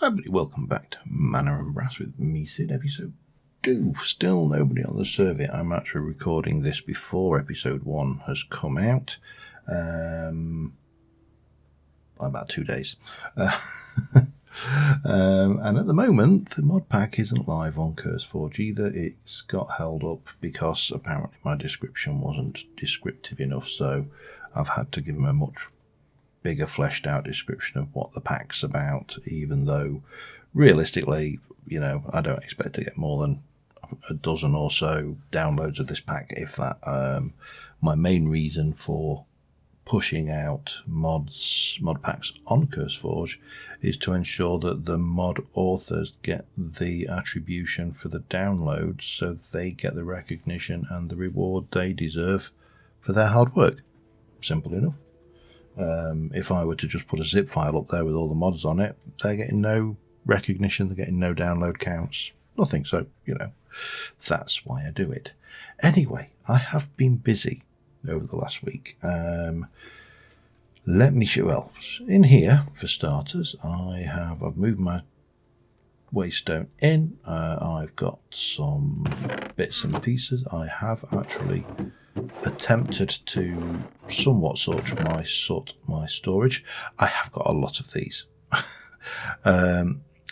Hi everybody, welcome back to Manor and Brass with me, Sid, episode 2. Still nobody on the survey. I'm actually recording this before episode 1 has come out. By about 2 days. And at the moment, the mod pack isn't live on CurseForge either. It's got held up because apparently my description wasn't descriptive enough, so I've had to give them a much bigger fleshed out description of what the pack's about, even though realistically, you know, I don't expect to get more than a dozen or so downloads of this pack, if that. My main reason for pushing out mod packs on CurseForge is to ensure that the mod authors get the attribution for the downloads, so they get the recognition and the reward they deserve for their hard work. Simple enough. If I were to just put a zip file up there with all the mods on it, they're getting no recognition, they're getting no download counts, nothing. So, you know, that's why I do it. Anyway, I have been busy over the last week. Let me show. Well, in here, for starters, I've moved my waystone in. I've got some bits and pieces. I have actually attempted to somewhat sort my storage. I have got a lot of these. I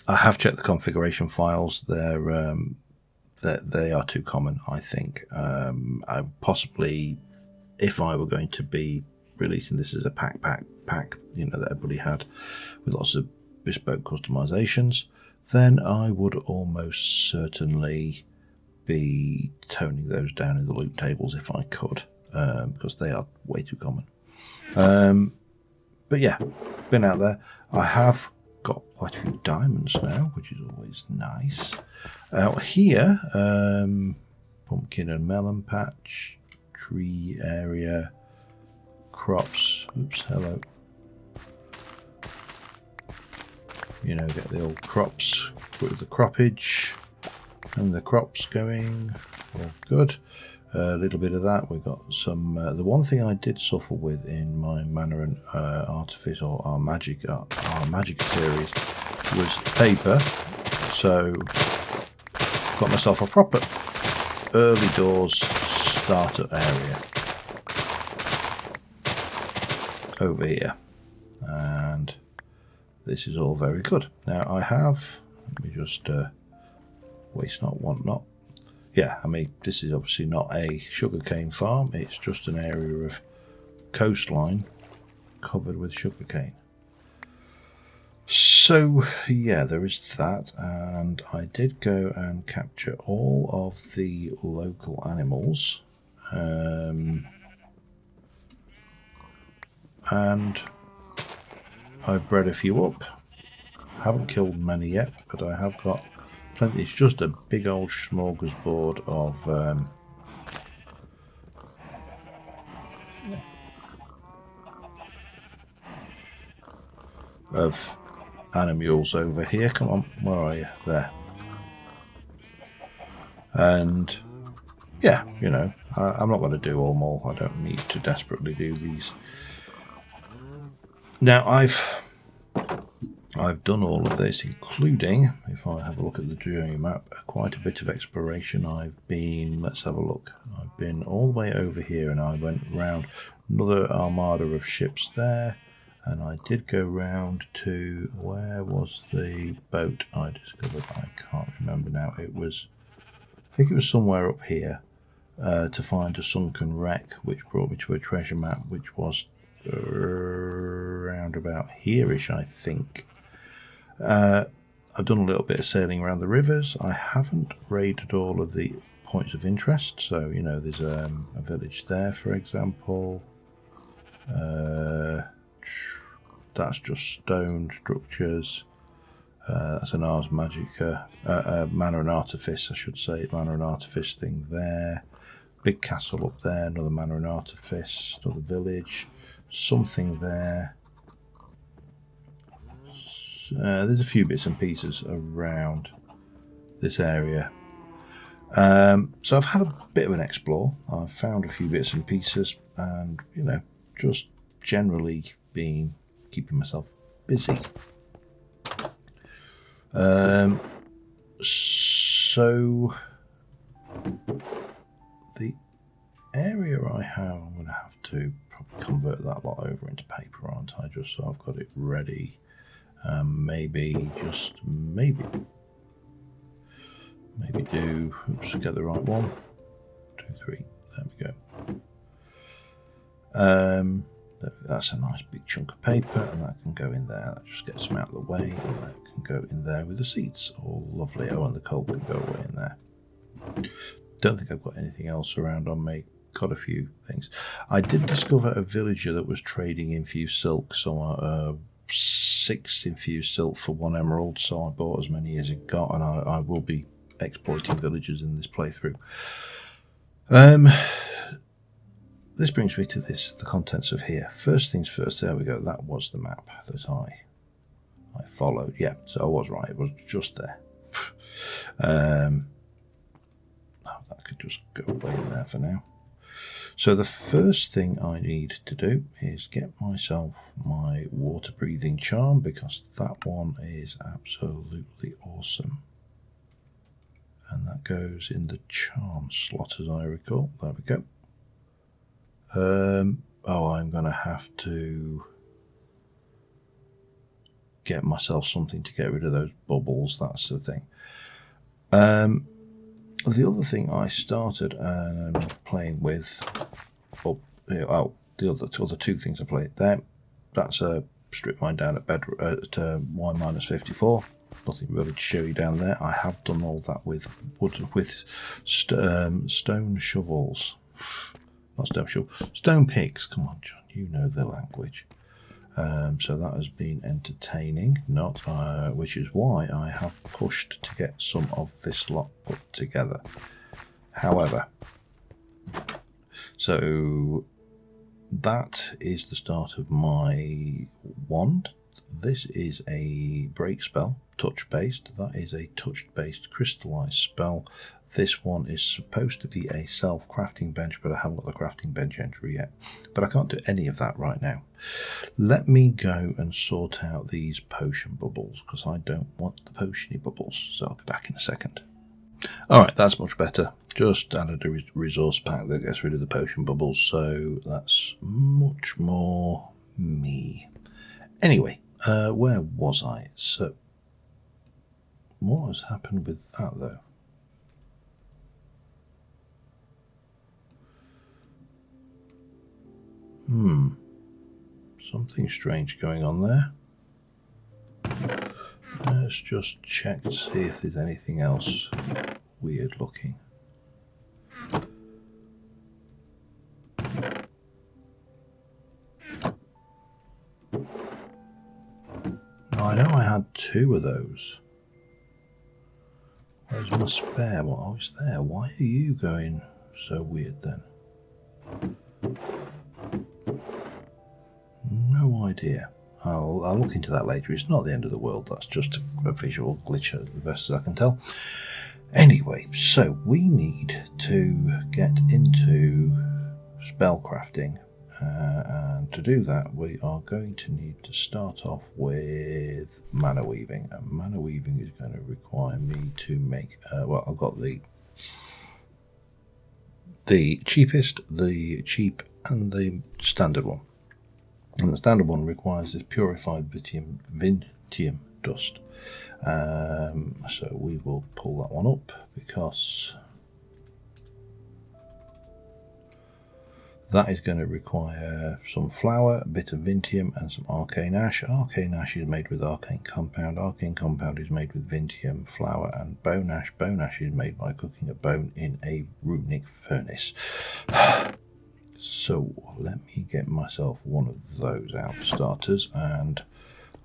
have checked the configuration files. They are too common, I think. I possibly, if I were going to be releasing this as a pack, you know, that everybody had with lots of bespoke customizations, then I would almost certainly be toning those down in the loot tables if I could, because they are way too common. But yeah, been out there. I have got quite a few diamonds now, which is always nice. Out here, pumpkin and melon patch, tree area, crops. Oops, hello. You know, get the old crops with the croppage. And the crops going all good. A little bit of that. We've got some. The one thing I did suffer with in my Manor and Artifice, or our magic series, was paper. So got myself a proper early doors starter area over here, and this is all very good. Now I have. Let me just. Waste not, want not. Yeah, I mean, this is obviously not a sugarcane farm. It's just an area of coastline covered with sugarcane. So, yeah, there is that. And I did go and capture all of the local animals. And I've bred a few up. Haven't killed many yet, but I have got plenty. It's just a big old smorgasbord of animals over here. Come on, where are you? There. And yeah, you know, I'm not going to do all more. I don't need to desperately do these. Now I've done all of this, including, if I have a look at the journey map, quite a bit of exploration. Let's have a look. I've been all the way over here, and I went round another armada of ships there, and I did go round to, where was the boat I discovered? I can't remember now. I think it was somewhere up here, to find a sunken wreck, which brought me to a treasure map, which was around about here-ish, I think. I've done a little bit of sailing around the rivers. I haven't raided all of the points of interest. So, you know, there's a village there, for example. That's just stone structures. That's an Ars Magica, Manor and Artifice, I should say. Manor and Artifice thing there. Big castle up there, another Manor and Artifice, another village. Something there. There's a few bits and pieces around this area. So I've had a bit of an explore. I've found a few bits and pieces, and, you know, just generally been keeping myself busy. So the area I have, I'm going to have to probably convert that lot over into paper, aren't I? Just so I've got it ready. Maybe do, oops, get the right one. 2, 3, there we go. That's a nice big chunk of paper, and that can go in there. That just gets them out of the way, and that can go in there with the seats. All lovely. Oh, and the coal can go away in there. Don't think I've got anything else around on me. Got a few things. I did discover a villager that was trading infused silk, so 6 infused silk for 1 emerald, so I bought as many as it got, and I will be exploiting villagers in this playthrough. This brings me to the contents of here. First things first, there we go, that was the map that I followed. Yeah, so I was right, it was just there. That could just go away in there for now. So the first thing I need to do is get myself my water breathing charm, because that one is absolutely awesome. And that goes in the charm slot, as I recall. There we go. I'm going to have to get myself something to get rid of those bubbles. That's the thing. The other thing I started playing with, the other 2 things I played there. That's a strip mine down at bed at Y-54. Nothing really to show you down there. I have done all that with stone shovels. Not stone shovel, stone picks. Come on, John, you know the language. So that has been entertaining, which is why I have pushed to get some of this lot put together. However, so that is the start of my wand. This is a break spell, touch based. That is a touch based crystallized spell. This one is supposed to be a self-crafting bench, but I haven't got the crafting bench entry yet. But I can't do any of that right now. Let me go and sort out these potion bubbles, because I don't want the potiony bubbles. So I'll be back in a second. Alright, that's much better. Just added a resource pack that gets rid of the potion bubbles, so that's much more me. Anyway, where was I? So, what has happened with that though? Something strange going on there. Let's just check to see if there's anything else weird looking. I know I had 2 of those. Where's my spare one? Oh, it's there. Why are you going so weird then? No idea. I'll look into that later. It's not the end of the world. That's just a visual glitch, as best as I can tell. Anyway, so we need to get into spellcrafting. And to do that, we are going to need to start off with mana weaving. And mana weaving is going to require me to make, well, I've got the cheapest, the cheap, and the standard one. And the standard one requires this purified vintium dust. So we will pull that one up, because that is going to require some flour, a bit of vintium, and some arcane ash. Arcane ash is made with arcane compound. Arcane compound is made with vintium, flour, and bone ash. Bone ash is made by cooking a bone in a runic furnace. So let me get myself one of those out for starters, and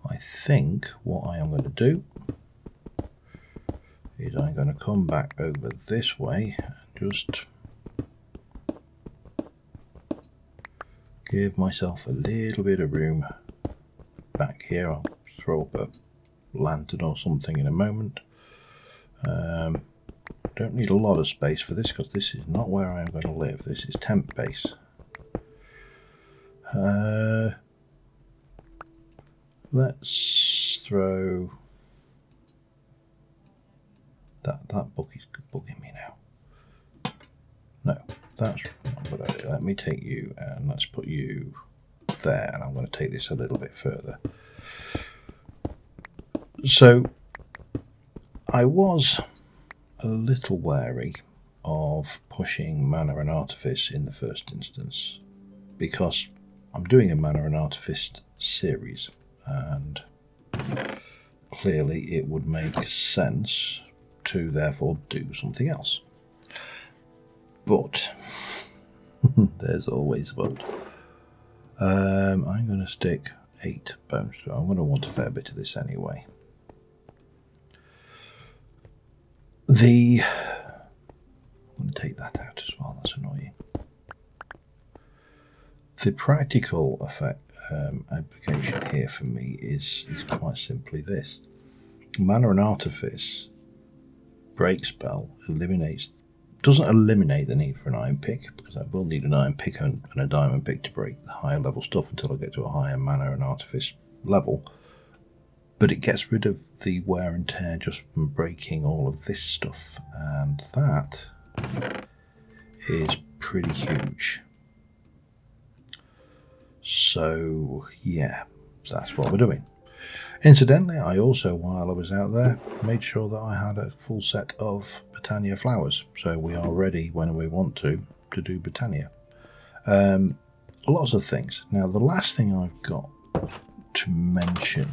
I think what I am going to do is I'm going to come back over this way and just give myself a little bit of room back here. I'll throw up a lantern or something in a moment. Don't need a lot of space for this, because this is not where I am going to live. This is temp base. Let's throw That book is bugging me now. No, that's not a good idea. Let me take you and let's put you there, and I'm going to take this a little bit further. So I was a little wary of pushing Mana and Artifice in the first instance, because I'm doing a Mana and Artifice series, and clearly it would make sense to therefore do something else. But there's always a but. I'm going to stick 8 bones through. I'm going to want a fair bit of this anyway. I'm going to take that out as well, that's annoying. The practical effect application here for me is quite simply this. Mana and Artifice break spell doesn't eliminate the need for an iron pick, because I will need an iron pick and a diamond pick to break the higher level stuff until I get to a higher Mana and Artifice level. But it gets rid of the wear and tear just from breaking all of this stuff, and that is pretty huge. So yeah, that's what we're doing. Incidentally, I also, while I was out there, made sure that I had a full set of Botania flowers, so we are ready when we want to do Botania. Lots of things. Now, the last thing I've got to mention,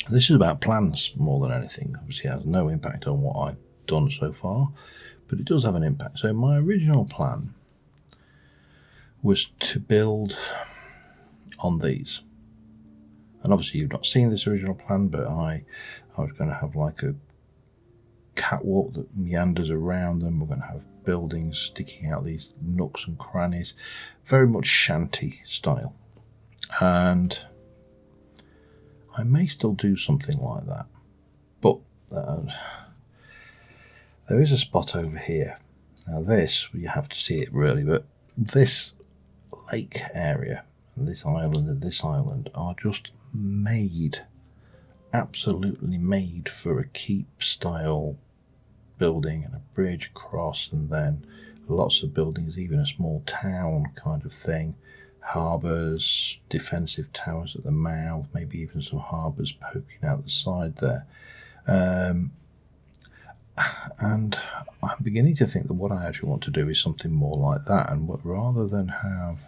this is about plans more than anything. Obviously, it has no impact on what I've done so far, but it does have an impact. So my original plan was to build on these. And obviously you've not seen this original plan, but I was going to have like a catwalk that meanders around them. We're going to have buildings sticking out these nooks and crannies, very much shanty style. And I may still do something like that, but there is a spot over here. Now this, you have to see it really, but this lake area and this island are just made, absolutely made for a keep style building and a bridge across, and then lots of buildings, even a small town kind of thing, harbours, defensive towers at the mouth, maybe even some harbours poking out the side there. And I'm beginning to think that what I actually want to do is something more like that, and rather than have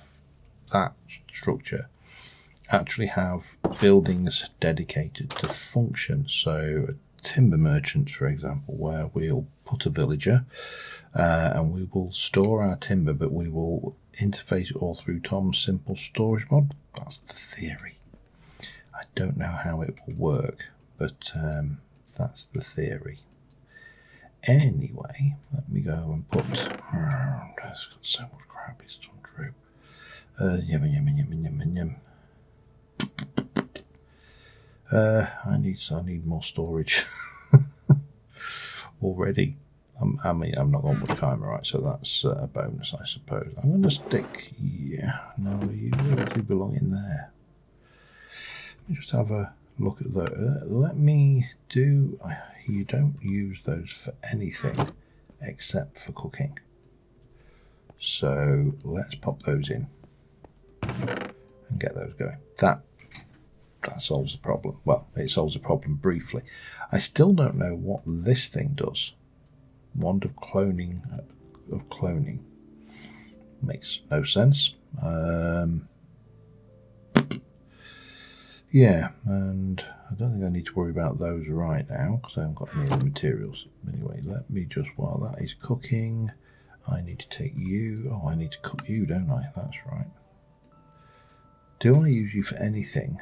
that structure, actually have buildings dedicated to function. So timber merchants, for example, where we'll put a villager and we will store our timber, but we will interface it all through Tom's simple storage mod. That's the theory. I don't know how it will work, but that's the theory. Anyway, let me go and put... That's got so much crap, it's untrue. Yum. I need more storage already. I mean, I've not got much time, right? So that's a bonus, I suppose. I'm going to stick. Yeah, no, you really do belong in there. Let me just have a look at those. Let me do. You don't use those for anything except for cooking. So let's pop those in and get those going. That solves the problem. Well, it solves the problem briefly. I still don't know what this thing does. Wand of cloning. Makes no sense. Yeah, and I don't think I need to worry about those right now because I haven't got any of the materials. Anyway, let me just, while that is cooking, I need to take you. Oh, I need to cook you, don't I? That's right. Do I use you for anything?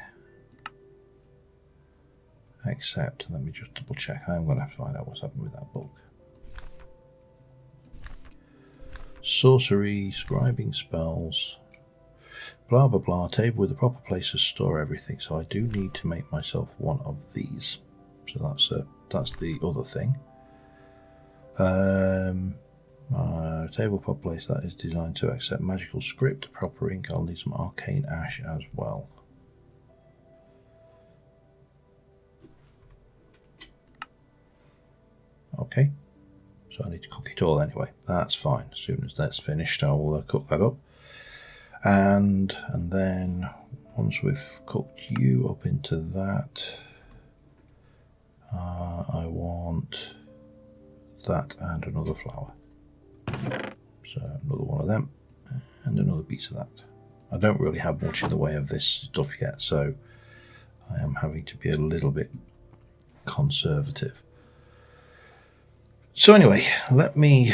Except, let me just double check. I'm going to have to find out what's happened with that book. Sorcery, scribing spells, blah blah blah, table with the proper place to store everything. So I do need to make myself one of these. So that's the other thing. Table proper place that is designed to accept magical script, proper ink. I'll need some arcane ash as well. Okay, so I need to cook it all anyway. That's fine. As soon as that's finished, I'll cook that up. And then once we've cooked you up into that, I want that and another flour. So another one of them and another piece of that. I don't really have much in the way of this stuff yet, so I am having to be a little bit conservative. So anyway, let me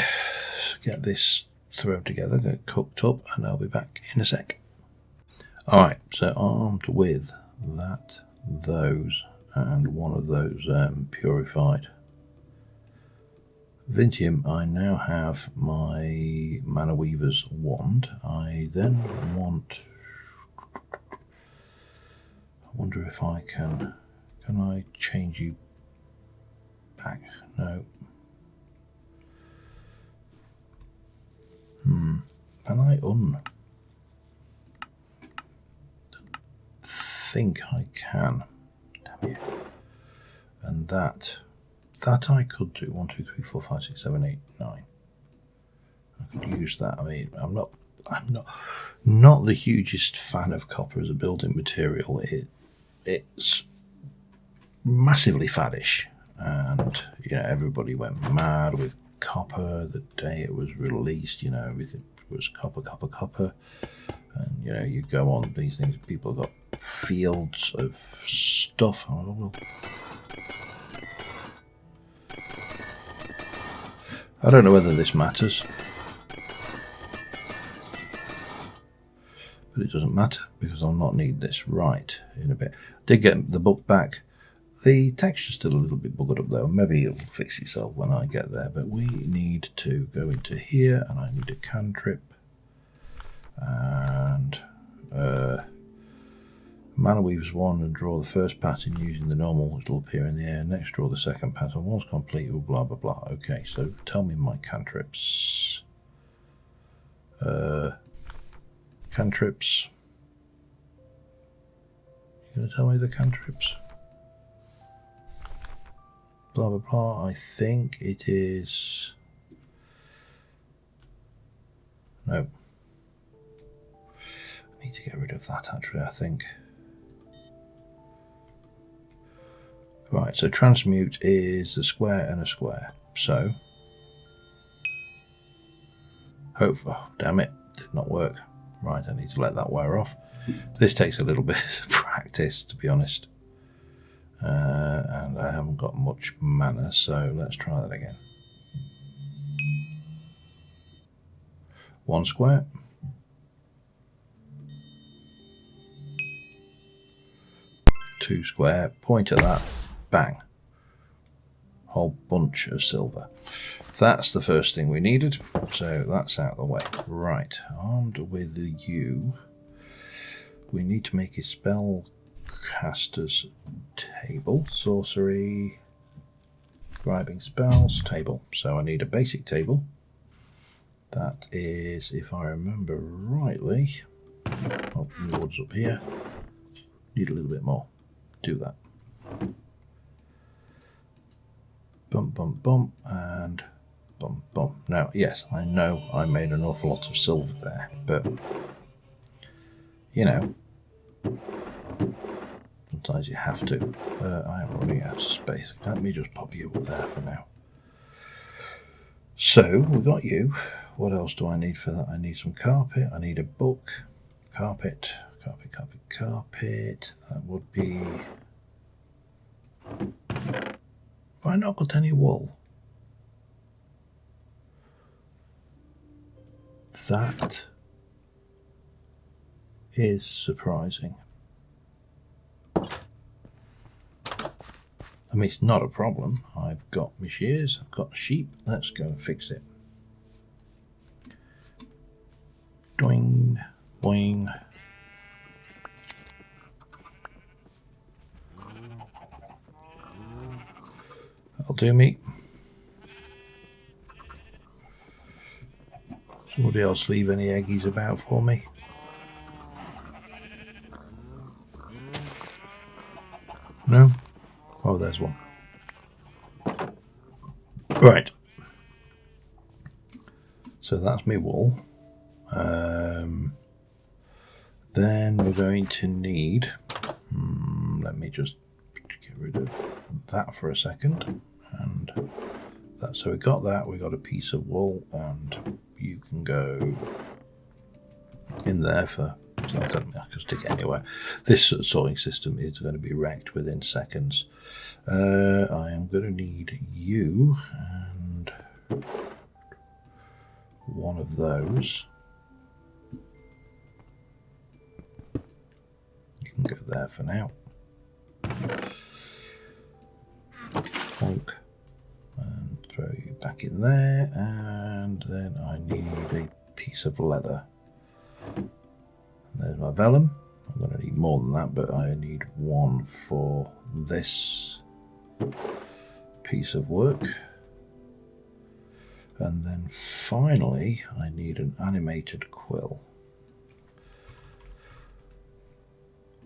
get this thrown together, get it cooked up, and I'll be back in a sec. Alright, so armed with that, those, and one of those purified Vintium, I now have my Mana Weaver's wand. I then want... I wonder if I can... Can I change you back? No. Can I think I can. Damn you. And that I could do. 1, 2, 3, 4, 5, 6, 7, 8, 9. I could use that. I mean, I'm not the hugest fan of copper as a building material. It's massively faddish, and everybody went mad with copper the day it was released. Everything was copper, and you go on these things, people got fields of stuff. I don't know whether this matters, but it doesn't matter because I'll not need this right in a bit. I did get the book back. The texture's still a little bit buggered up though. Maybe it'll fix itself when I get there, but we need to go into here, and I need a cantrip, and Mana Weaver's wand, and draw the first pattern using the normal. It'll appear in the air. Next, draw the second pattern. Once complete, blah blah blah. Okay, so tell me my cantrips. Cantrips. You gonna tell me the cantrips? Blah blah blah. I think it is. No. I need to get rid of that actually, I think. Right, so transmute is a square and a square. So, oh damn it, did not work. Right, I need to let that wear off. This takes a little bit of practice, to be honest. And I haven't got much mana, so let's try that again. 1 square. 2 square, point at that, bang. Whole bunch of silver. That's the first thing we needed, so that's out of the way. Right, armed with you, we need to make a spellcaster's table. Sorcery, scribing spells, table. So I need a basic table. That is, if I remember rightly, rewards up here. Need a little bit more. Do that. Bump, bump, bump, and bump, bump. Now, yes, I know I made an awful lot of silver there, but sometimes you have to. I am running out of space. Let me just pop you up there for now. So, we got you. What else do I need for that? I need some carpet. I need a book. Carpet. That would be... Have I not got any wool? That is surprising. I mean, it's not a problem. I've got my shears, I've got sheep. Let's go and fix it. Doing, boing. That'll do me. Somebody else leave any eggies about for me? No? Oh, there's one. Right. So that's my wool. Then we're going to need, let me just get rid of that for a second, and that. So we got that, we got a piece of wool, and you can go in there for, so I can stick it anywhere. This sorting system is going to be wrecked within seconds. I am going to need you and one of those. You can go there for now. Bonk. And throw you back in there. And then I need a piece of leather. There's my vellum. I'm going to need more than that, but I need one for this piece of work. And then finally, I need an animated quill,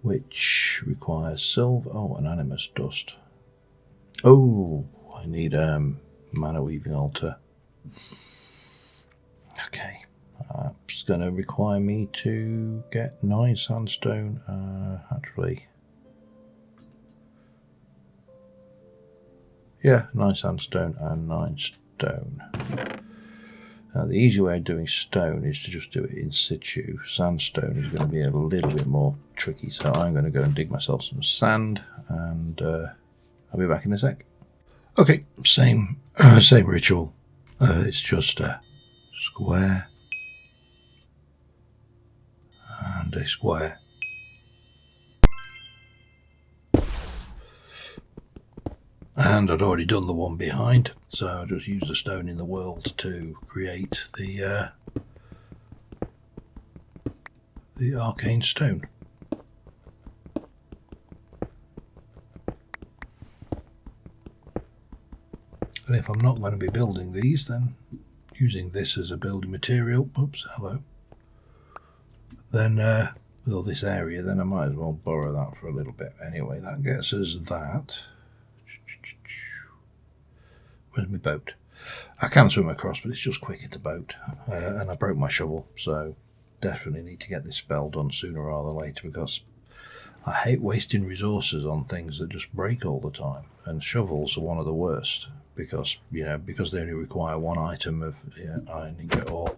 which requires silver. Oh, an animus dust. Oh, I need mana weaving altar. Okay, it's going to require me to get 9 sandstone. Actually, yeah, 9 sandstone and 9 stone. Now, the easy way of doing stone is to just do it in situ. Sandstone is going to be a little bit more tricky, so I'm going to go and dig myself some sand, and I'll be back in a sec. Okay, same ritual. It's just a square and a square. And I'd already done the one behind, so I'll just use the stone in the world to create the arcane stone. And if I'm not going to be building these, then using this as a building material, oops, hello, then with all this area, then I might as well borrow that for a little bit. Anyway, that gets us that. Where's my boat? I can swim across, but it's just quicker to boat. And I broke my shovel, so definitely need to get this spell done sooner rather than later, because I hate wasting resources on things that just break all the time. And shovels are one of the worst, because because they only require one item of iron, ingot, or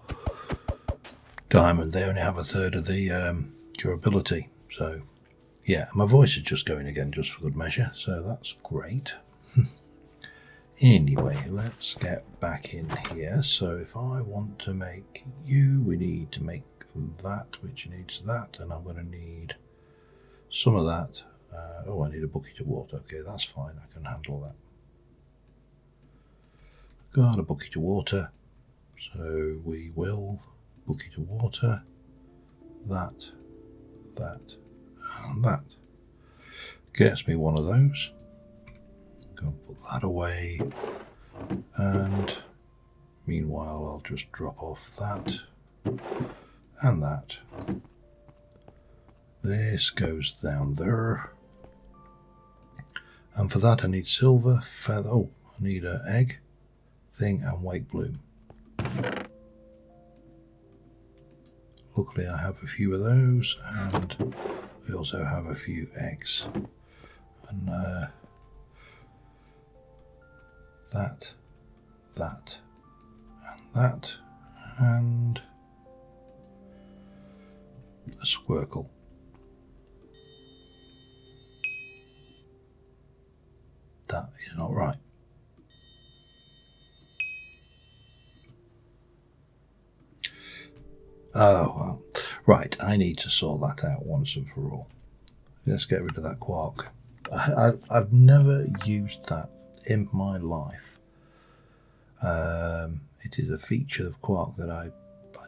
diamond. They only have a third of the durability. So yeah, my voice is just going again, just for good measure. So that's great. Anyway, let's get back in here. So if I want to make you, we need to make that, which needs that, and I'm going to need some of that. Oh, I need a bucket of water. Okay, that's fine. I can handle that. Got a bucket of water. So we will bucket of water. That, and that. Gets me one of those. Go and put that away, and meanwhile I'll just drop off that and that. This goes down there, and for that I need silver, feather, oh, I need an egg thing and wake bloom. Luckily I have a few of those, and I also have a few eggs, and that, and a squircle. That is not right. Oh, well. Right, I need to sort that out once and for all. Let's get rid of that quark. I've never used that in my life. It is a feature of Quark that I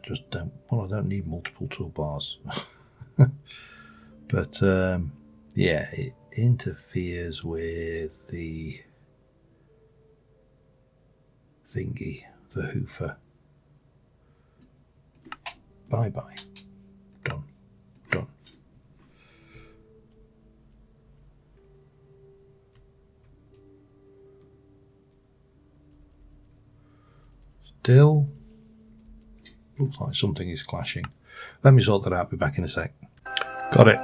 just don't, well, I don't need multiple toolbars. But yeah, it interferes with the thingy, the hoofer. Bye bye. Done. Done. Still looks like something is clashing. Let me sort that out, be back in a sec. Got it.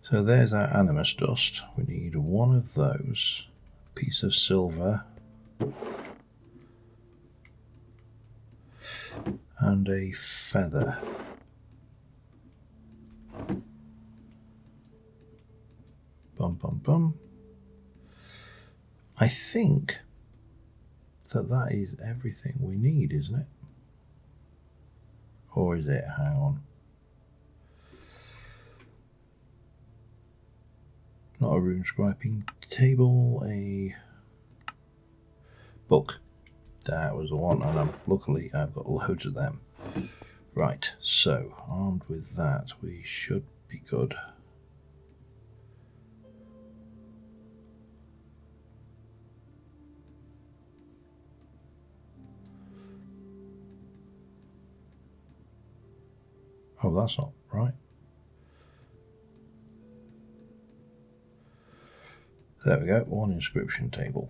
So there's our animus dust. We need one of those, piece of silver, and a feather. Bum bum bum. I think that is everything we need, isn't it? Or is it? Hang on. Not a rune scribing table, a book. That was the one, and luckily I've got loads of them. Right, so armed with that, we should be good. Oh, that's not right. There we go, one inscription table.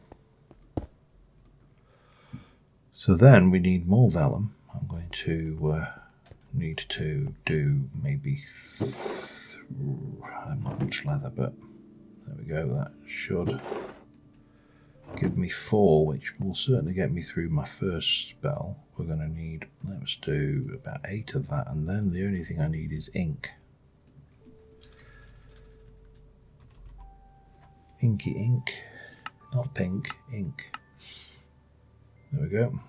So then we need more vellum. I'm going to need to do maybe not much leather, but there we go. That should give me 4, which will certainly get me through my first spell. We're going to need, let's do about 8 of that, and then the only thing I need is ink. Inky ink, not pink, ink. There we go.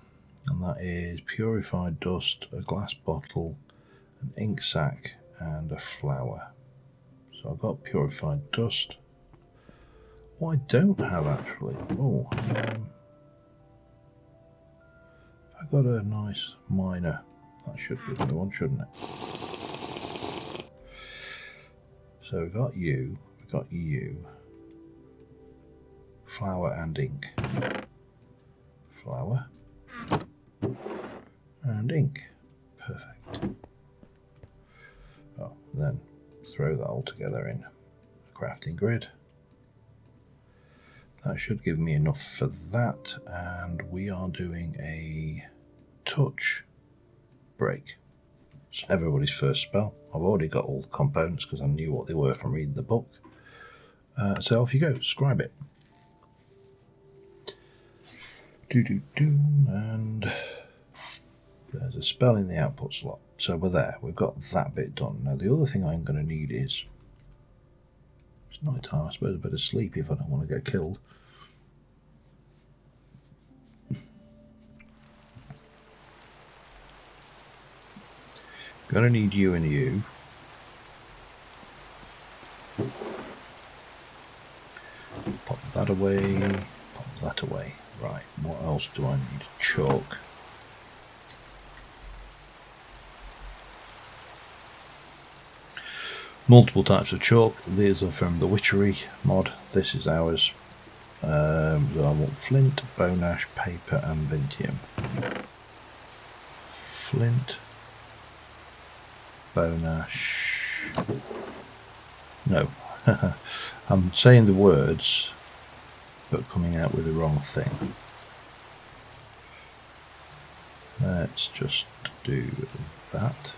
And that is purified dust, a glass bottle, an ink sac, and a flower. So I've got purified dust. What I don't have actually, I got a nice miner. That should be the one, shouldn't it? So we got you, flower and ink. Flower and ink. Perfect. Oh, then throw that all together in a crafting grid. That should give me enough for that, and we are doing a touch break. It's everybody's first spell. I've already got all the components because I knew what they were from reading the book. So off you go, scribe it. And there's a spell in the output slot. So we're there, we've got that bit done. Now the other thing I'm going to need is, it's night time, I suppose I better sleep if I don't want to get killed. Gonna need you and you. Pop that away, pop that away. Right, what else do I need? Chalk. Multiple types of chalk. These are from the Witchery mod. This is ours. So I want flint, bone ash, paper and vintium. Flint, bone ash. No, I'm saying the words but coming out with the wrong thing. Let's just do that.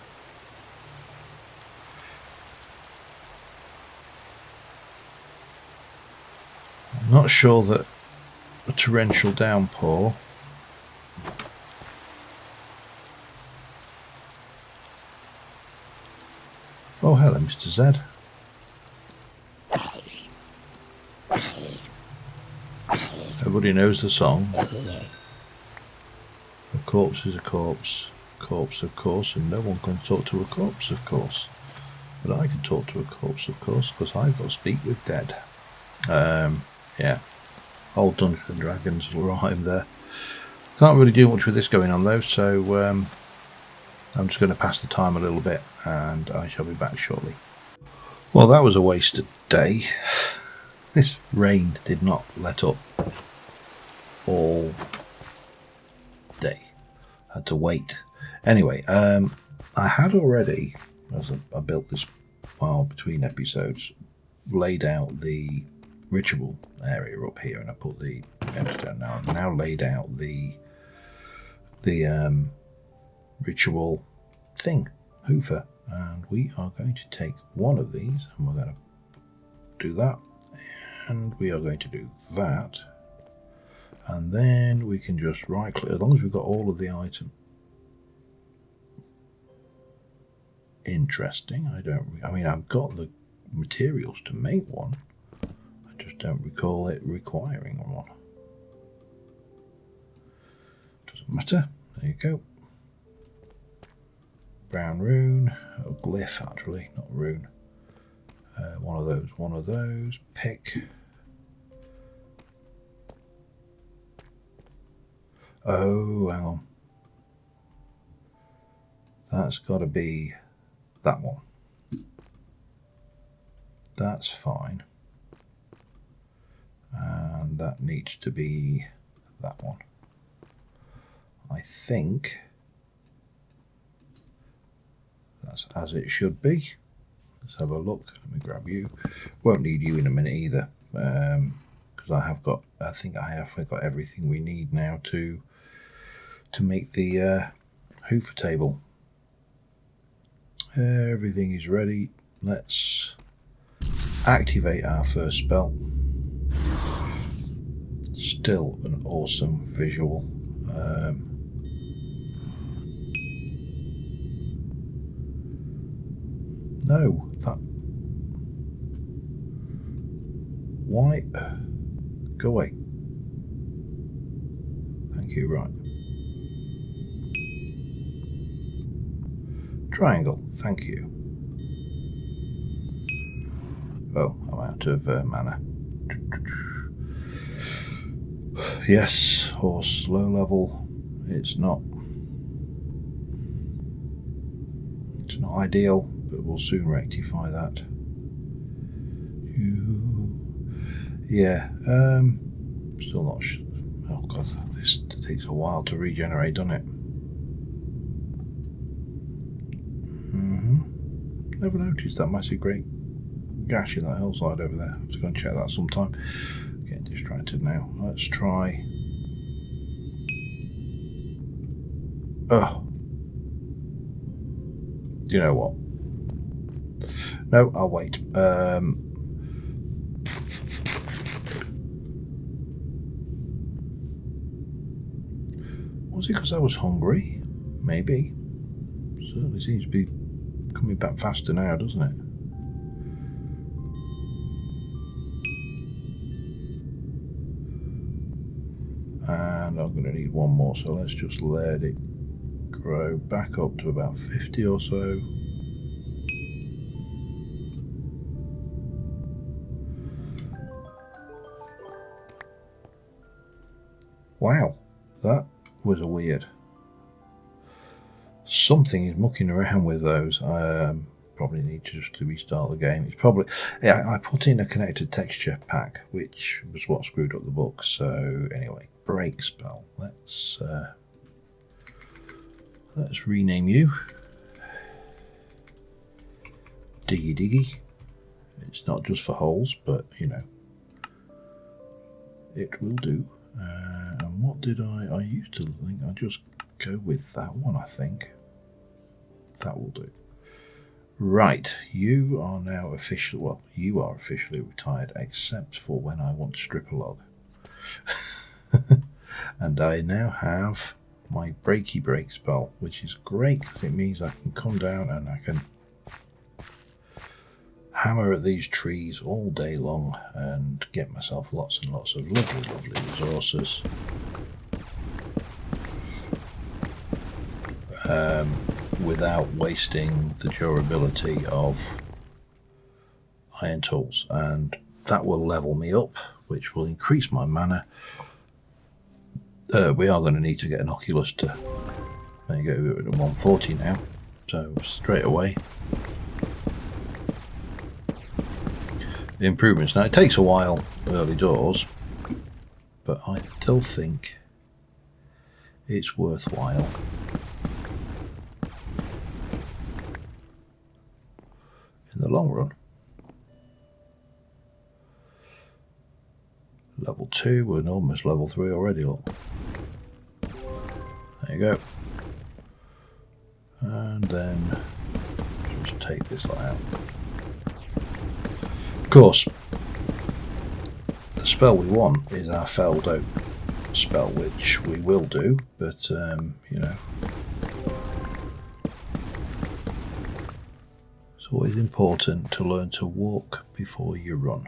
I'm not sure that a torrential downpour Oh, hello, Mr. Z. Everybody knows the song. A corpse is a corpse. Corpse, of course, and no one can talk to a corpse, of course. But I can talk to a corpse, of course, because I've got to speak with dead. Yeah. Old Dungeons and Dragons rhyme there. Can't really do much with this going on though, so I'm just going to pass the time a little bit and I shall be back shortly. Well, that was a wasted day. This rain did not let up all day. Had to wait. Anyway, I had already, as I built this while between episodes, laid out the ritual area up here, and I put the gemstone. Now I've now laid out the ritual thing, hoofer, and we are going to take one of these and we're going to do that, and we are going to do that, and then we can just right click, as long as we've got all of the item. Interesting. I mean I've got the materials to make one, I just don't recall it requiring one. Doesn't matter, there you go. Brown rune, or glyph actually, not rune. One of those, pick. Oh, hang on. That's got to be that one. That's fine. And that needs to be that one. I think that's as it should be. Let's have a look. Let me grab you. Won't need you in a minute either, because I think I have got everything we need now to make the hoofer table. Everything is ready. Let's activate our first spell. Still an awesome visual. No, that. Why? Go away. Thank you, right. Triangle, thank you. Oh, I'm out of mana. Yes, horse, low level. It's not ideal, but we'll soon rectify that. Yeah, still not oh god, this takes a while to regenerate, doesn't it? Never noticed that massive great gash in that hillside over there. Let's go and check that sometime. Getting distracted now. Let's try. Oh, you know what? No, I'll wait. Was it because I was hungry? Maybe. Certainly seems to be coming back faster now, doesn't it? And I'm going to need one more, so let's just let it grow back up to about 50 or so. Wow, that was a weird. Something is mucking around with those. Probably need to just restart the game. It's probably, yeah, I put in a connected texture pack, which was what screwed up the book. So anyway, break spell. Let's rename you Diggy Diggy. It's not just for holes, but you know, it will do. And what did I used to think I'd just go with that one. I think that will do. Right, you are now officially, well, you are officially retired, except for when I want to strip a log. And I now have my breaky break spell, which is great because it means I can come down and I can hammer at these trees all day long and get myself lots and lots of lovely resources. Without wasting the durability of iron tools, and that will level me up, which will increase my mana. We are going to need to get an oculus to, there you go, we're at 140 now, so straight away the improvements. Now it takes a while early doors, but I still think it's worthwhile. In the long run. 2, we're almost level 3 already, look. There you go. And then just take this lot out. Of course, the spell we want is our Felled Oak spell, which we will do, but you know, it's always important to learn to walk before you run.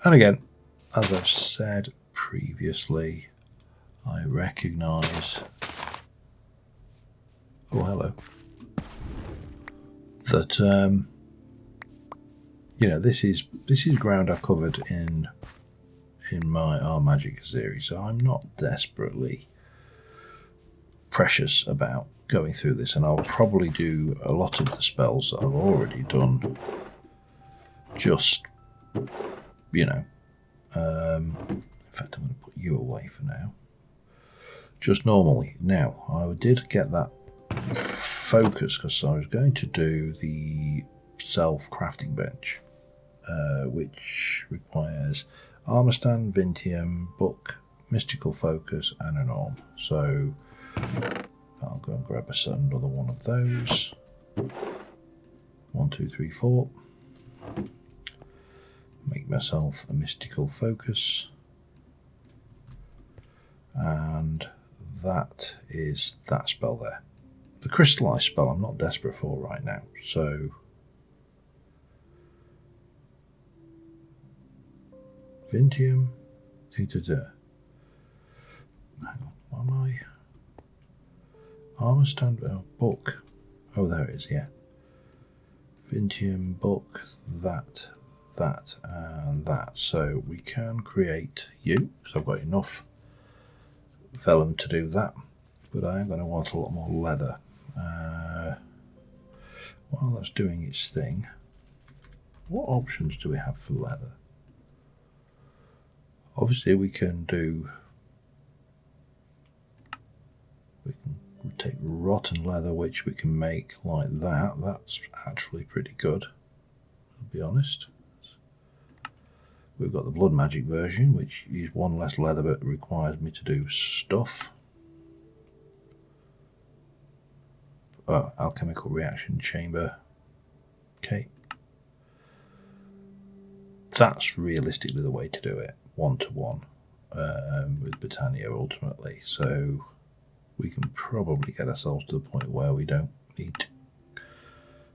And again, as I've said previously, I recognise, oh hello, that you know, this is ground I've covered in my Our Magic series, so I'm not desperately precious about going through this, and I'll probably do a lot of the spells that I've already done just, you know, in fact I'm going to put you away for now, just normally. Now I did get that focus because I was going to do the self crafting bench, which requires armor stand, Vintium, book, mystical focus and an arm. So I'll go and grab another one of those. 1, 2, 3, 4. Make myself a mystical focus, and that is that spell there. The crystallize spell I'm not desperate for right now, so Vintium, hang on, what am I? Armor stand, book, oh there it is, yeah. Vintium, book, that, and that. So we can create you, because I've got enough vellum to do that, but I am going to want a lot more leather. While that's doing its thing, what options do we have for leather? Obviously we can take rotten leather, which we can make like that. That's actually pretty good, I'll be honest. We've got the blood magic version, which is one less leather but requires me to do stuff. Oh, alchemical reaction chamber. Okay. That's realistically the way to do it, 1-to-1 with Britannia ultimately. So we can probably get ourselves to the point where we don't need to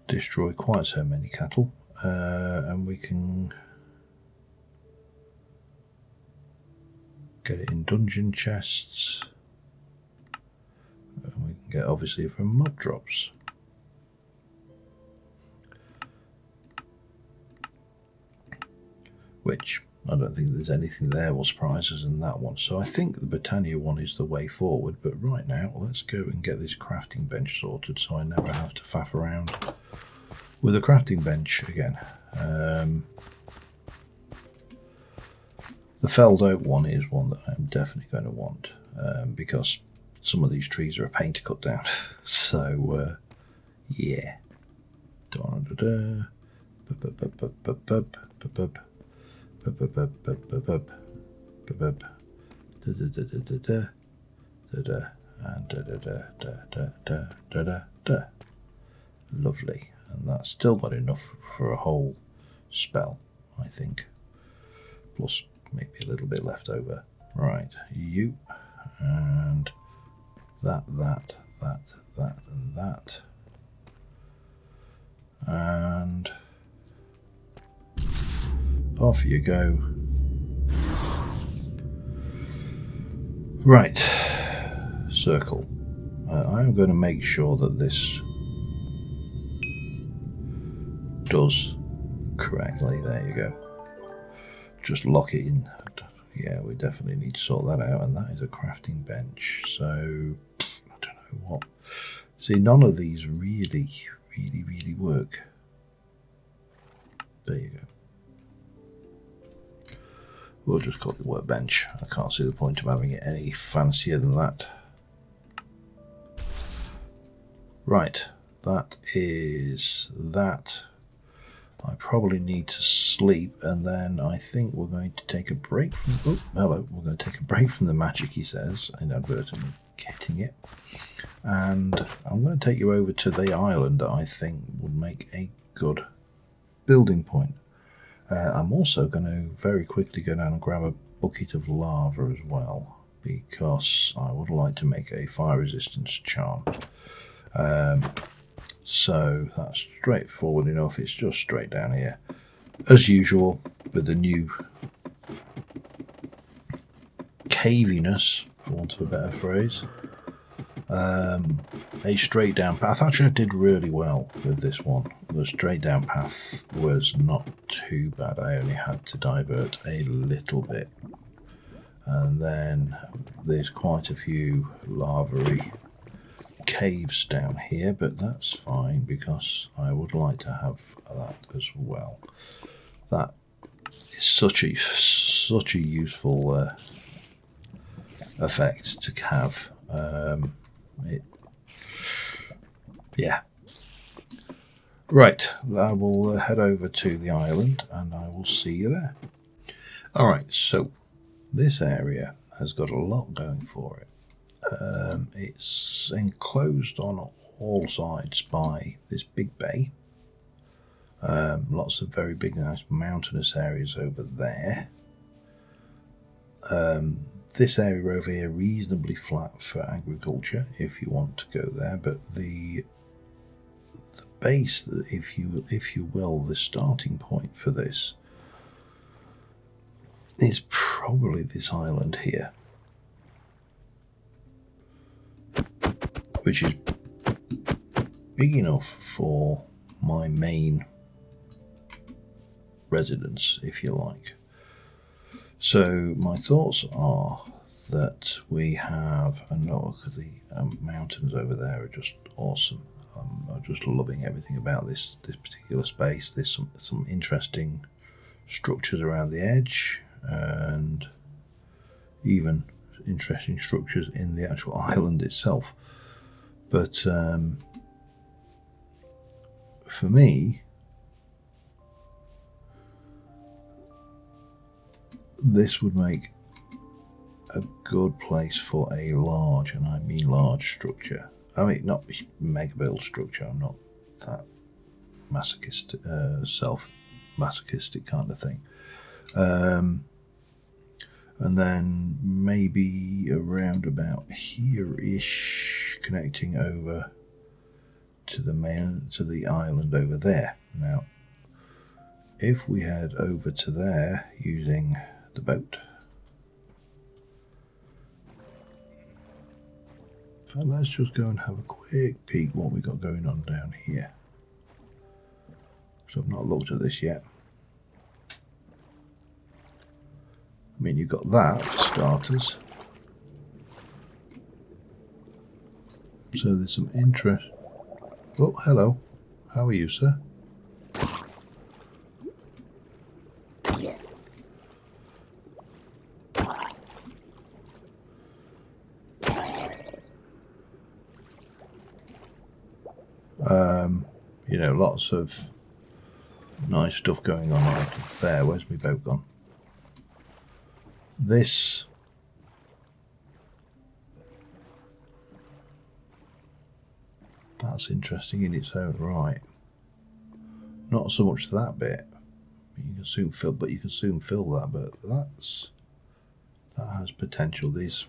destroy quite so many cattle, and we can get it in dungeon chests, and we can get obviously from mob drops. Which I don't think there's anything there will surprise us in that one. So I think the Britannia one is the way forward, but right now let's go and get this crafting bench sorted so I never have to faff around with a crafting bench again. The Felled Oak one is one that I'm definitely going to want, because some of these trees are a pain to cut down. So yeah. Lovely, and that's still got enough for a whole spell, I think, plus maybe a little bit left over. Right, you, and that, and that, and off you go. Right, circle. I'm going to make sure that this does correctly. There you go. Just lock it in. Yeah, we definitely need to sort that out, and that is a crafting bench. So I don't know what. See, none of these really work. There you go. We'll just call it workbench. I can't see the point of having it any fancier than that. Right, that is that. I probably need to sleep, and then I think we're going to take a break from... Oh, hello. We're going to take a break from the magic, he says, inadvertently getting it. And I'm going to take you over to the island that I think would make a good building point. I'm also going to very quickly go down and grab a bucket of lava as well, because I would like to make a fire resistance charm. So that's straightforward enough. It's just straight down here, as usual, with the new caviness, for want of a better phrase. A straight down path. Actually, I did really well with this one. The straight down path was not too bad. I only had to divert a little bit, and then there's quite a few lava-y caves down here, but that's fine because I would like to have that as well. That is such a useful effect to have. Yeah. Right, I will head over to the island and I will see you there. Alright, so this area has got a lot going for it. It's enclosed on all sides by this big bay. Lots of very big, nice mountainous areas over there. This area over here reasonably flat for agriculture if you want to go there, but the base, if you will, the starting point for this is probably this island here, which is big enough for my main residence, if you like. So my thoughts are that we have, and look, the mountains over there are just awesome. I'm just loving everything about this particular space. There's some interesting structures around the edge, and even interesting structures in the actual island itself. But for me, this would make a good place for a large, and I mean large, structure. I mean, not mega build structure. I'm not that self-masochistic kind of thing. And then maybe around about here-ish, connecting over to the island over there. Now, if we head over to there using the boat, so let's just go and have a quick peek what we got going on down here. So I've not looked at this yet. I mean, you've got that for starters. So there's some interest. Oh, hello. How are you, sir? You know, lots of nice stuff going on right there. Where's my boat gone? This that's interesting in its own right. Not so much that bit. You can soon fill, but you can soon fill that. But that has potential. These,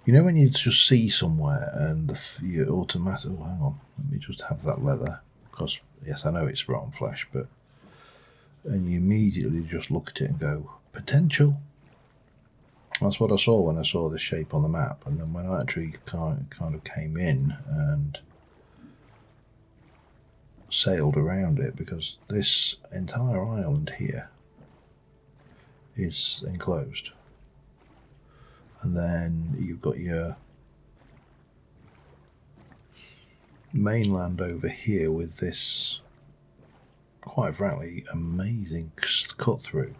you know, when you just see somewhere and you automatically, oh, hang on, let me just have that leather, because yes, I know it's rotten flesh, but and you immediately just look at it and go, potential. That's what I saw when I saw the shape on the map, and then when I actually kind of came in and sailed around it, because this entire island here is enclosed, and then you've got your mainland over here with this, quite frankly, amazing cut through.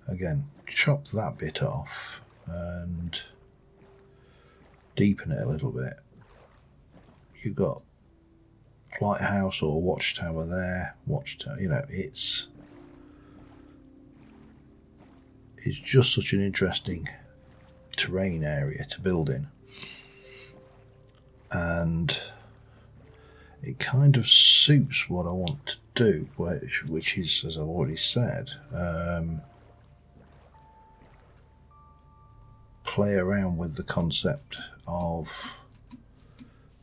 Again, chop that bit off and deepen it a little bit. You've got lighthouse or watchtower there, watchtower, you know, it's just such an interesting terrain area to build in, and it kind of suits what I want to do, which is, as I've already said, play around with the concept of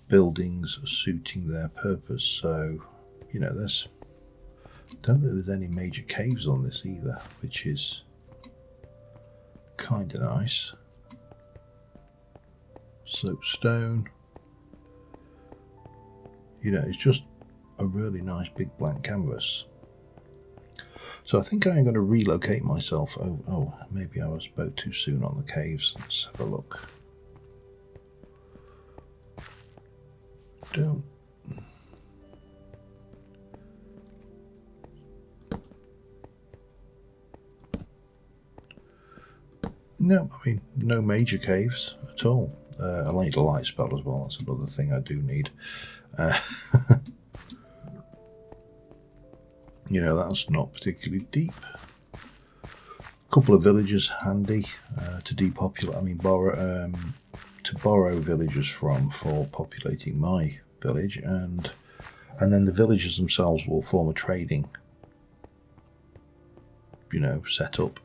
buildings suiting their purpose. So, you know, don't think there's any major caves on this either, which is kind of nice. Soapstone. You know, it's just a really nice big blank canvas. So I think I'm going to relocate myself. Oh, maybe I spoke too soon on the caves. Let's have a look. No, I mean, no major caves at all. I need a light spell as well. That's another thing I do need. You know, that's not particularly deep. A couple of villages handy to depopulate. I mean, to borrow villagers from for populating my village, and then the villagers themselves will form a trading, you know, set up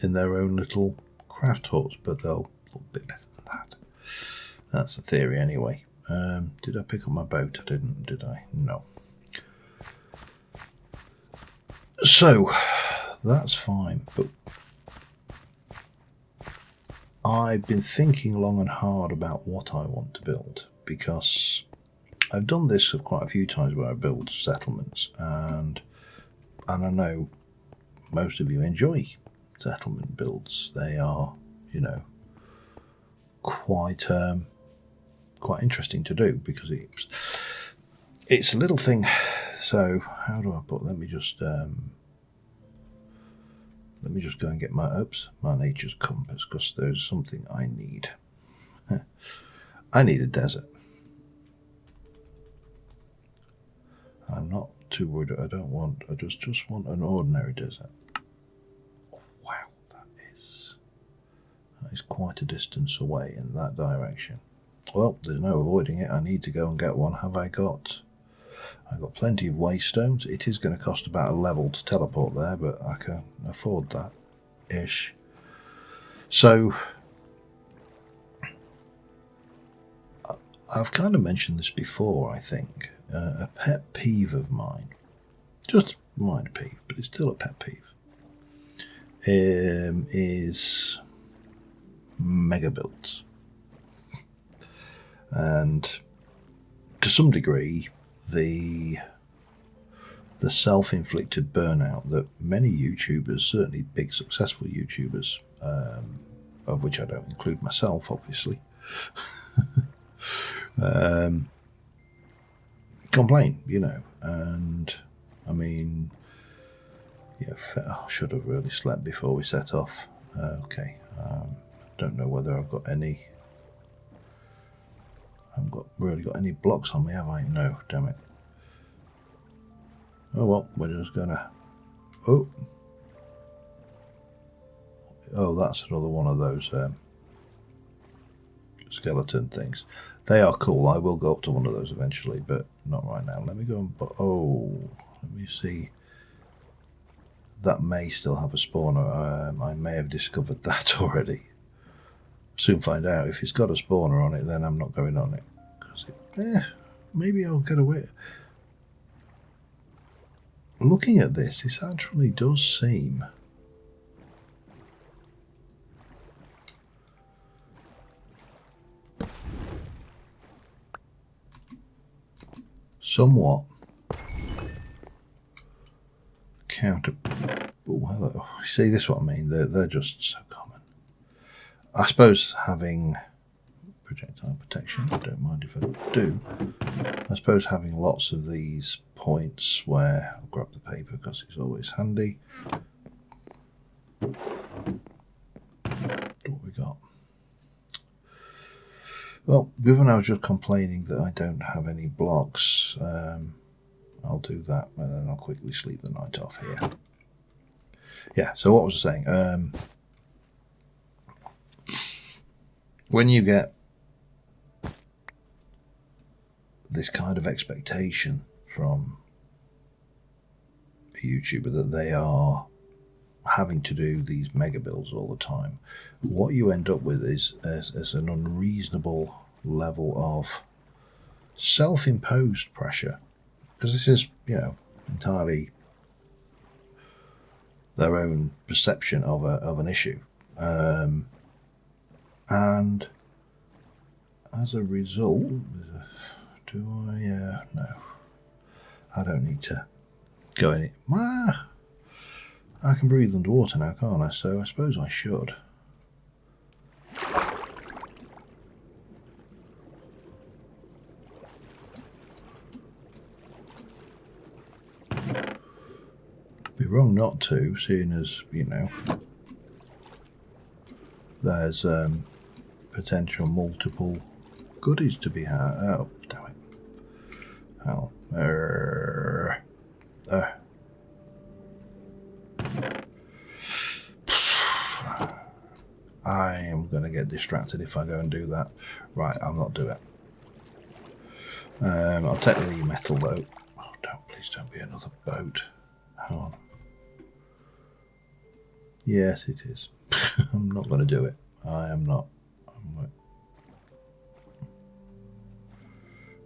in their own little craft huts, but they'll look a bit better than that. That's the theory anyway. Did I pick up my boat? I didn't, did I? No. So that's fine, but I've been thinking long and hard about what I want to build, because I've done this quite a few times where I build settlements, and I know most of you enjoy settlement builds. They are, you know, quite interesting to do, because it's a little thing. So how do I put? Let me just go and get my nature's compass, because there's something I need. I need a desert. I'm not too worried. I just want an ordinary desert. Oh, wow, that is quite a distance away in that direction. Well, there's no avoiding it. I need to go and get one. I've got plenty of waystones. It is going to cost about a level to teleport there, but I can afford that ish. So I've kind of mentioned this before, I think. A pet peeve of mine, just a minor peeve, but it's still a pet peeve, is mega builds. And to some degree, the self-inflicted burnout that many YouTubers, certainly big successful YouTubers, of which I don't include myself, obviously, complain, you know. And I mean, yeah, I should have really slept before we set off. Okay, I don't know whether I've got any. I haven't really got any blocks on me, have I? No, damn it. Oh well, we're just gonna. Oh, that's another one of those skeleton things. They are cool. I will go up to one of those eventually, but not right now. Let me go and. Let me see. That may still have a spawner. I may have discovered that already. Soon find out. If it's got a spawner on it, then I'm not going on it, because maybe I'll get away. Looking at this actually does seem somewhat counter. Oh, hello. See, this is what I mean. They're just so common. I suppose having projectile protection, I don't mind if I do. I suppose having lots of these points where I'll grab the paper because it's always handy. What we got? Well, given I was just complaining that I don't have any blocks, I'll do that and then I'll quickly sleep the night off here. Yeah, so what was I saying? When you get this kind of expectation from a YouTuber that they are having to do these mega builds all the time, what you end up with is an unreasonable level of self-imposed pressure, because this is, entirely their own perception of an issue, and as a result, do I? No, I don't need to go any. I can breathe underwater now, can't I? So I suppose I should. Be wrong not to, seeing as, there's potential multiple goodies to be had. Oh, damn it. Hell. I am going to get distracted if I go and do that. Right, I'll not do it. I'll take the metal though. Oh, please don't be another boat. Hang on. Yes, it is. I'm not going to do it. I am not.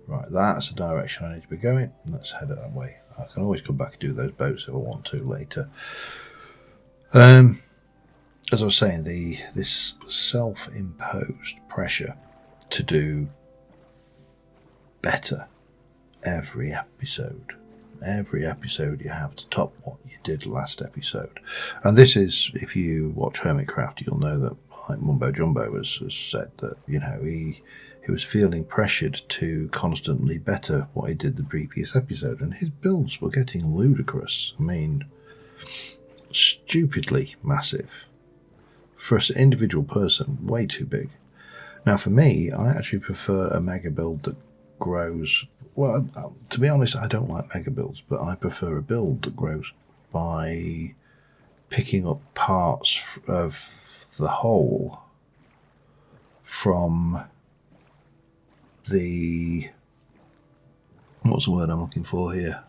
Right, that's the direction I need to be going. Let's head it that way. I can always come back and do those boats if I want to later. As I was saying, this self-imposed pressure to do better every episode you have to top what you did last episode. And this is, if you watch Hermitcraft, you'll know that, like Mumbo Jumbo has said that, he was feeling pressured to constantly better what he did the previous episode, and his builds were getting ludicrous. I mean, stupidly massive. For an individual person, way too big. Now for me, I actually prefer a mega build that grows. Well, to be honest, I don't like mega builds, but I prefer a build that grows by picking up parts of the whole from the... what's the word I'm looking for here?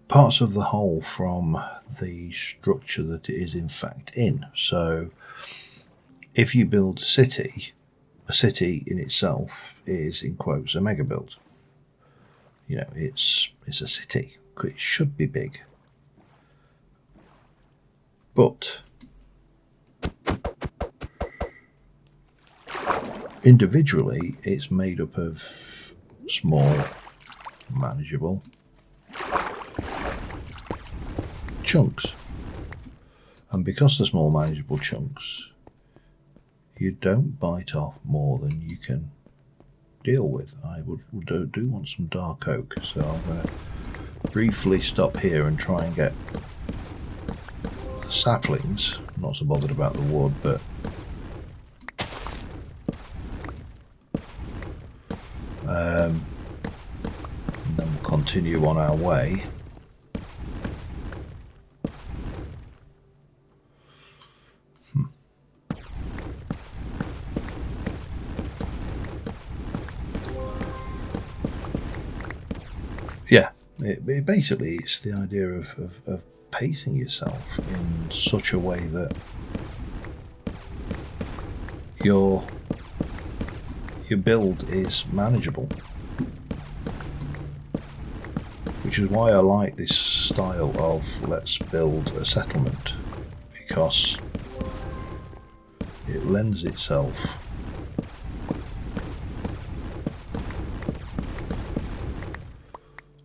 Parts of the whole from the structure that it is in fact in. So if you build a city in itself is, in quotes, a mega build. It's a city. It should be big. But individually, it's made up of small, manageable chunks. And because they're small, manageable chunks, you don't bite off more than you can deal with. I do want some dark oak, so I'm going to briefly stop here and try and get the saplings. I'm not so bothered about the wood, but and then we'll continue on our way. Yeah, basically it's the idea of pacing yourself in such a way that your build is manageable, which is why I like this style of let's build a settlement, because it lends itself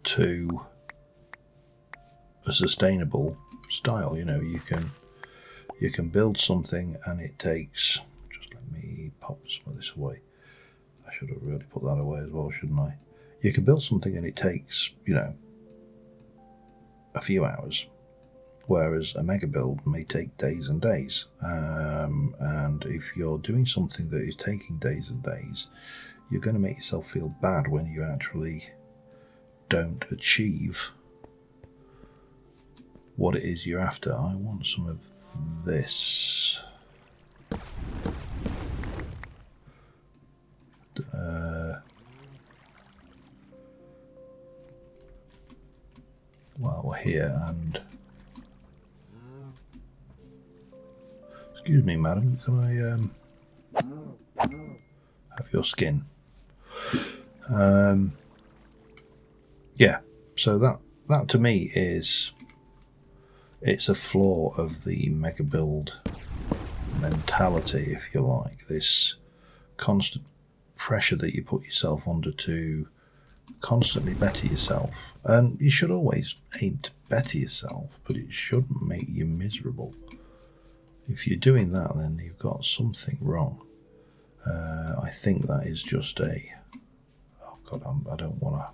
to a sustainable style. You can build something and it takes, just let me pop some of this away. I should have really put that away as well, shouldn't I? You can build something and it takes, a few hours, whereas a mega build may take days and days. And if you're doing something that is taking days and days, you're going to make yourself feel bad when you actually don't achieve what it is you're after. I want some of this. While we're here, and excuse me, madam, can I have your skin? Yeah, so that to me it's a flaw of the mega build mentality, if you like. This constant pressure that you put yourself under to constantly better yourself, and you should always aim to better yourself, but it shouldn't make you miserable. If you're doing that, then you've got something wrong. I think that is just a... Oh God, I don't want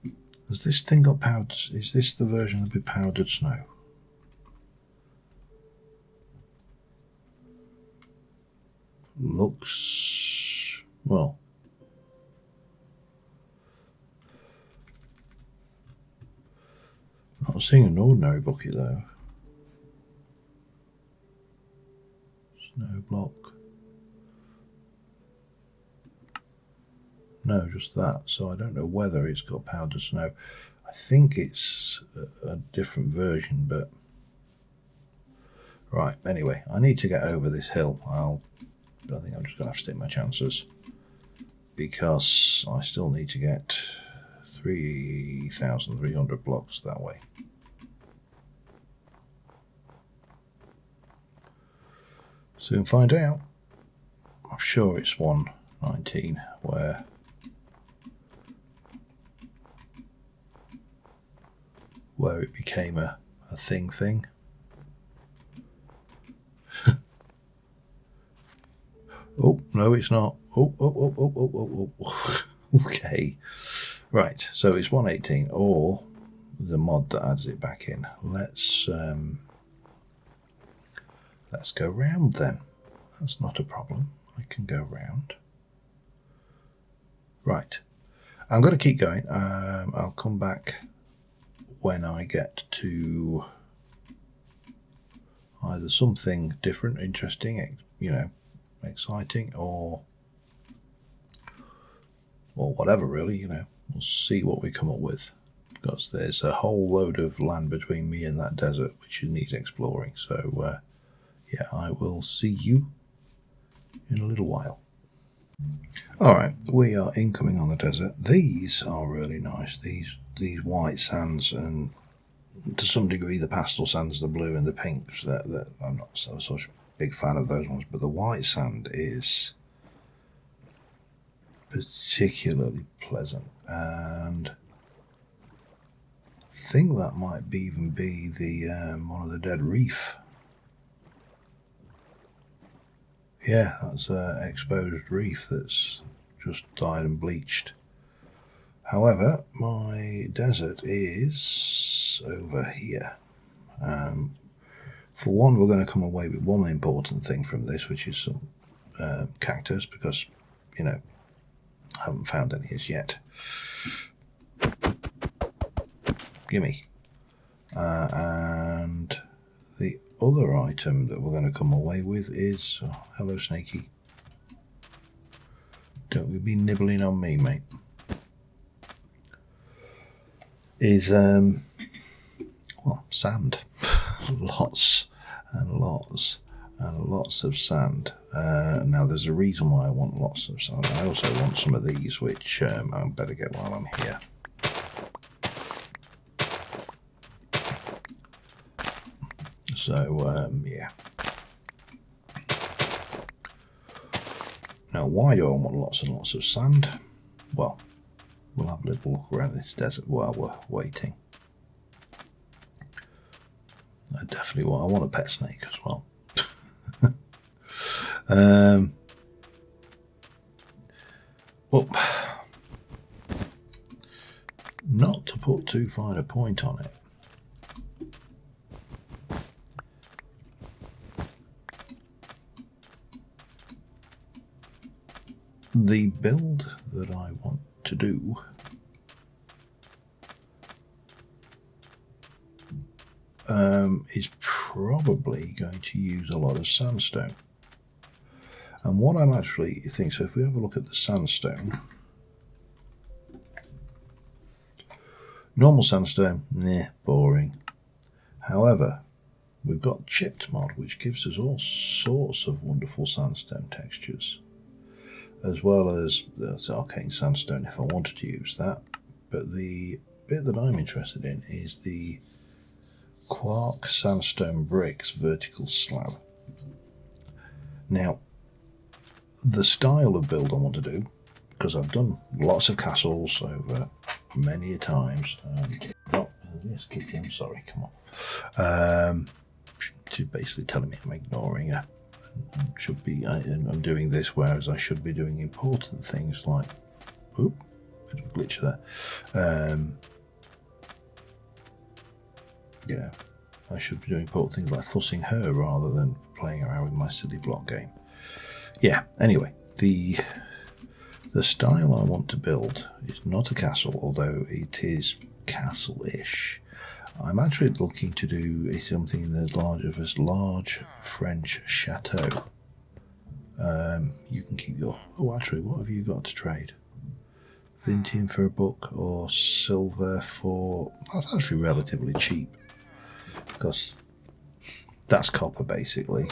to... Has this thing got powdered? Is this the version of the powdered snow? Looks... well... Not seeing an ordinary bucket though. Snow block. No, just that. So I don't know whether it's got powdered snow. I think it's a different version, but... Right, anyway, I need to get over this hill. I think I'm just going to have to take my chances, because I still need to get 3,300 blocks that way. Soon find out. I'm sure it's 119 where it became a thing. Oh, no, it's not. Oh. Okay. Right, so it's 118, or the mod that adds it back in. Let's go round then. That's not a problem. I can go round. Right. I'm going to keep going. I'll come back when I get to either something different, interesting, exciting, or whatever, really, We'll see what we come up with, because there's a whole load of land between me and that desert which needs exploring. So yeah, I will see you in a little while. Alright, we are incoming on the desert. These are really nice, these white sands, and to some degree the pastel sands, the blue and the pinks. That I'm not such a big fan of those ones, but the white sand is particularly pleasant, and I think that might even be the one of the dead reef. Yeah, that's an exposed reef that's just died and bleached. However, my desert is over here. For one, we're going to come away with one important thing from this, which is some cactus, because, I haven't found any as yet. Gimme. And the other item that we're going to come away with is... Oh, hello, Snaky. Don't you be nibbling on me, mate. Is, well, sand. Lots and lots and lots of sand. Now, there's a reason why I want lots of sand. I also want some of these, which I better get while I'm here. So, yeah. Now, why do I want lots and lots of sand? Well, we'll have a little look around this desert while we're waiting. I want a pet snake as well. not to put too fine a point on it, the build that I want to do is probably going to use a lot of sandstone. And what I'm actually thinking, so if we have a look at the sandstone, normal sandstone, boring. However, we've got chipped mod, which gives us all sorts of wonderful sandstone textures, as well as the arcane sandstone if I wanted to use that. But the bit that I'm interested in is the quark sandstone bricks vertical slab. Now, the style of build I want to do, because I've done lots of castles over many a times, oh, yes, Kitty, I'm sorry, come on. She's basically telling me I'm ignoring her. Should be, I'm doing this, whereas I should be doing important things like, oop, bit of a glitch there. Yeah, I should be doing important things like fussing her rather than playing around with my silly block game. Yeah, anyway, the style I want to build is not a castle, although it is castle-ish. I'm actually looking to do something in as large French chateau. You can keep your... Oh, actually, what have you got to trade? Vintium for a book or silver for... That's actually relatively cheap, because that's copper, basically.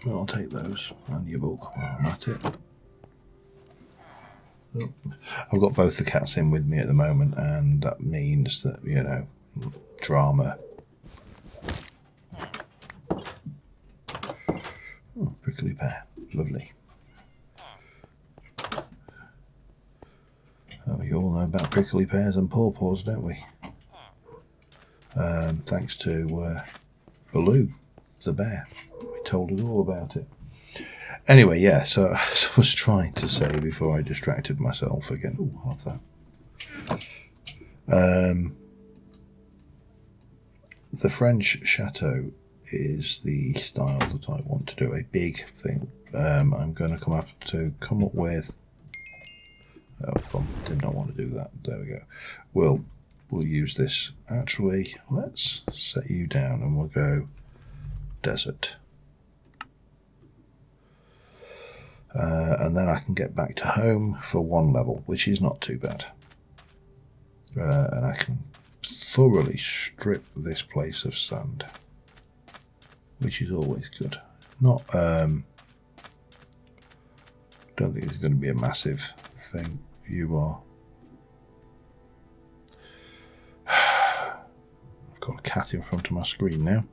I'll take those and your book while I'm at it. I've got both the cats in with me at the moment, and that means that, you know, drama. Oh, prickly pear, lovely. Oh, we all know about prickly pears and pawpaws, don't we? Thanks to Baloo, the bear. He told us all about it. Anyway, yeah, so I was trying to say before I distracted myself again. Oh, I love that. The French chateau is the style that I want to do, a big thing. I'm going to come up with... Oh, did not want to do that. There we go. We'll use this. Actually, let's set you down and we'll go desert. And then I can get back to home for one level, which is not too bad. And I can thoroughly strip this place of sand, which is always good. Not, don't think it's going to be a massive thing. You are. I've got a cat in front of my screen now.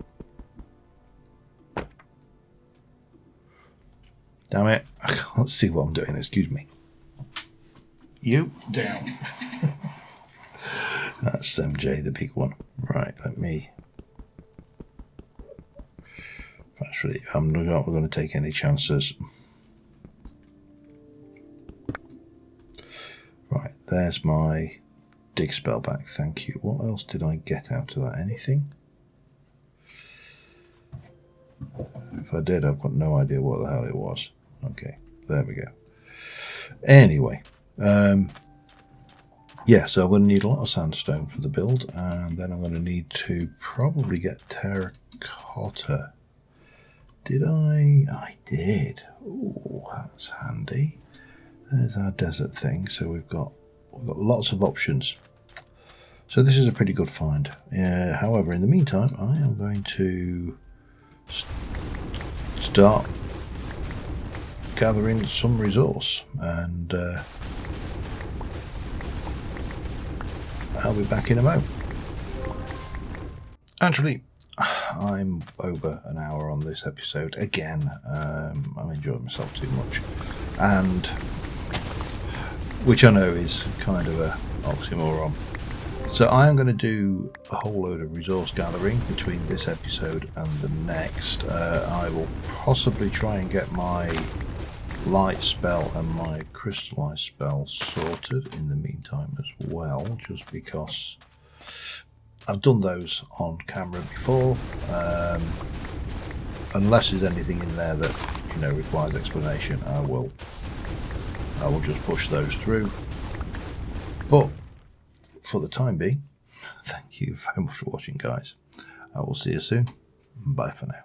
Damn it, I can't see what I'm doing, excuse me. You, down. That's MJ, the big one. Right, let me... Actually, I'm not going to take any chances. Right, there's my dig spell back, thank you. What else did I get out of that? Anything? If I did, I've got no idea what the hell it was. Okay, there we go. Anyway, yeah, so I'm going to need a lot of sandstone for the build, and then I'm going to need to probably get terracotta. Did I? I did. Oh, that's handy. There's our desert thing. So we've got lots of options. So this is a pretty good find. However, in the meantime, I am going to start gathering some resource, and I'll be back in a moment. Actually, I'm over an hour on this episode again. I'm enjoying myself too much, and which I know is kind of a oxymoron. So I am going to do a whole load of resource gathering between this episode and the next. I will possibly try and get my light spell and my crystallize spell sorted in the meantime as well, just because I've done those on camera before. Unless there's anything in there that requires explanation, I will just push those through. But for the time being, thank you very much for watching, guys. I will see you soon. Bye for now.